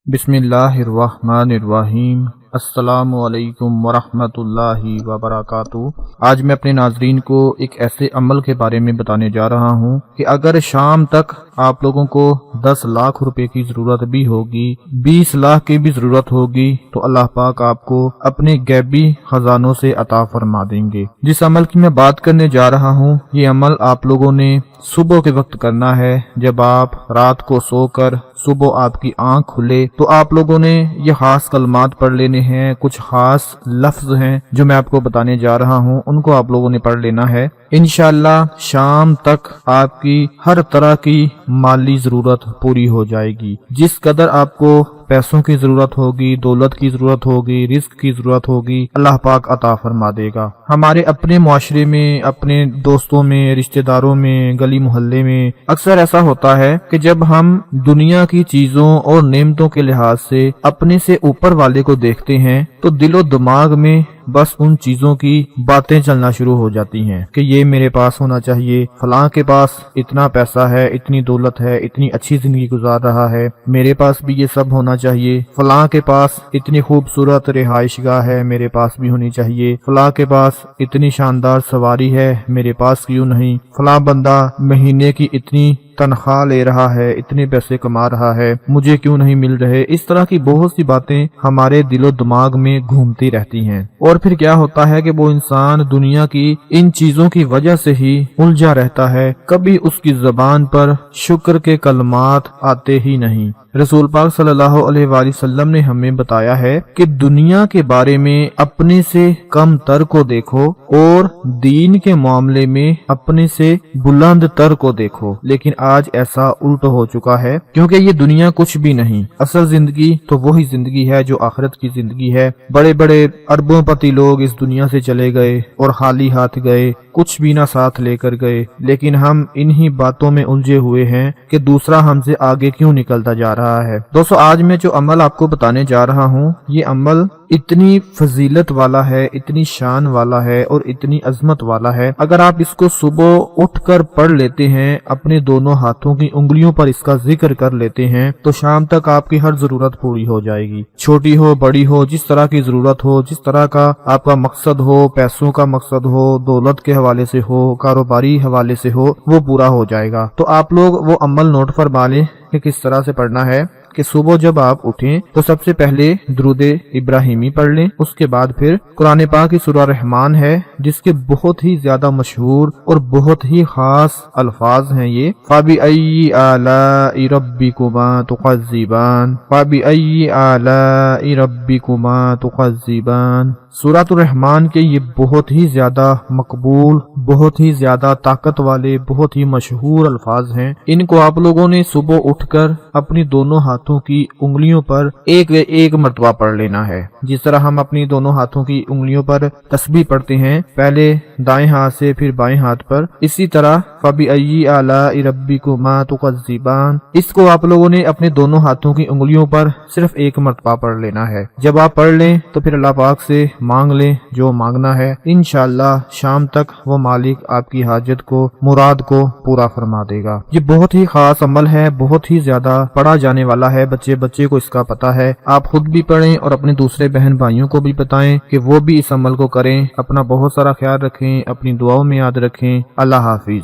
बिस्मिल्लाहिर्रहमानिर्रहीम। अस्सलामु अलैकुम वरहमतुल्लाहि वबरकातुहू। आज मैं अपने नाजरीन को एक ऐसे अमल के बारे में बताने जा रहा हूँ कि अगर शाम तक आप लोगों को 10 लाख रुपए की जरूरत भी होगी, 20 लाख की भी जरूरत होगी, तो अल्लाह पाक आपको अपने गैबी खजानों से अता फरमा देंगे। जिस अमल की मैं बात करने जा रहा हूँ, ये अमल आप लोगों ने सुबह के वक्त करना है। जब आप रात को सोकर सुबह आपकी आंख खुले तो आप लोगों ने ये खास कलमात पढ़ लेने हैं। कुछ खास लफ्ज हैं जो मैं आपको बताने जा रहा हूँ, उनको आप लोगों ने पढ़ लेना है। इंशाअल्लाह शाम तक आपकी हर तरह की माली जरूरत पूरी हो जाएगी। जिस कदर आपको पैसों की जरूरत होगी, दौलत की जरूरत होगी, रिस्क की जरूरत होगी, अल्लाह पाक अता फरमा देगा। हमारे अपने मुआशरे में, अपने दोस्तों में, रिश्तेदारों में, गली मोहल्ले में अक्सर ऐसा होता है कि जब हम दुनिया की चीजों और नेमतों के लिहाज से अपने से ऊपर वाले को देखते हैं तो दिलो दिमाग में बस उन चीजों की बातें चलना शुरू हो जाती हैं कि ये मेरे पास होना चाहिए, फलां के पास इतना पैसा है, इतनी दौलत है, इतनी अच्छी जिंदगी गुजार रहा है, मेरे पास भी ये सब होना चाहिए। फलां के पास इतनी खूबसूरत रिहाइशगाह है, मेरे पास भी होनी चाहिए। फलां के पास इतनी शानदार सवारी है, मेरे पास क्यों नहीं। फलां बंदा महीने की इतनी तनख्वाह ले रहा है, इतने पैसे कमा रहा है, मुझे क्यों नहीं मिल रहे। इस तरह की बहुत सी बातें हमारे दिलो दिमाग में घूमती रहती हैं और फिर क्या होता है कि वो इंसान दुनिया की इन चीजों की वजह से ही उलझा रहता है। कभी उसकी जुबान पर शुक्र के कलमात आते ही नहीं। रसूल पाक सल्लल्लाहु अलैहि वसल्लम ने हमें बताया है कि दुनिया के बारे में अपने से कम तर को देखो और दीन के मामले में अपने से बुलंद तर को देखो। लेकिन आज ऐसा उल्ट हो चुका है, क्योंकि ये दुनिया कुछ भी नहीं। असल जिंदगी तो वही जिंदगी है जो आखिरत की जिंदगी है। बड़े बड़े अरबोंपति लोग इस दुनिया से चले गए और खाली हाथ गए, कुछ भी ना साथ लेकर गए। लेकिन हम इन्हीं बातों में उलझे हुए हैं कि दूसरा हमसे आगे क्यों निकलता जा रहा है। दोस्तों, आज मैं जो अमल आपको बताने जा रहा हूँ, ये अमल इतनी फजीलत वाला है, इतनी शान वाला है और इतनी अजमत वाला है। अगर आप इसको सुबह उठकर पढ़ लेते हैं, अपने दोनों हाथों की उंगलियों पर इसका जिक्र कर लेते हैं, तो शाम तक आपकी हर जरूरत पूरी हो जाएगी। छोटी हो, बड़ी हो, जिस तरह की जरूरत हो, जिस तरह का आपका मकसद हो, पैसों का मकसद हो, दौलत के हवाले से हो, कारोबारी हवाले से हो, वो पूरा हो जाएगा। तो आप लोग वो अमल नोट फरमा लें कि किस तरह से पढ़ना है। कि सुबह जब आप उठें तो सबसे पहले दुरूद इब्राहिमी पढ़ लें। उसके बाद फिर कुरान पाक की सूरह रहमान है, जिसके बहुत ही ज्यादा मशहूर और बहुत ही खास अल्फाज हैं ये। फबिअय्यि आलाइ रब्बिकुमा तुकज़्ज़िबान, फबिअय्यि आलाइ रब्बिकुमा तुकज़्ज़िबान। सूरतुर रहमान के ये बहुत ही ज्यादा मकबूल, बहुत ही ज्यादा ताकत वाले, बहुत ही मशहूर अल्फाज हैं। इनको आप लोगों ने सुबह उठकर अपनी दोनों हाथों की उंगलियों पर एक एक मर्तबा पढ़ लेना है। जिस तरह हम अपनी दोनों हाथों की उंगलियों पर तस्बीह पढ़ते हैं, पहले दाएं हाथ से फिर बाएं हाथ पर, इसी तरह फबिअय्यि आलाइ रब्बिकुमा तुकज़्ज़िबान, इसको आप लोगों ने अपने दोनों हाथों की उंगलियों पर सिर्फ एक मर्तबा पढ़ लेना है। जब आप पढ़ लें तो फिर अल्लाह पाक से मांग लें जो मांगना है। इंशाअल्लाह शाम तक वो मालिक आपकी हाजत को, मुराद को पूरा फरमा देगा। ये बहुत ही खास अमल है, बहुत ही ज्यादा पढ़ा जाने वाला है। बच्चे बच्चे को इसका पता है। आप खुद भी पढ़ें और अपने दूसरे बहन भाइयों को भी बताएं कि वो भी इस अमल को करें। अपना बहुत सारा ख्याल रखें, अपनी दुआओं में याद रखें। अल्लाह हाफिज।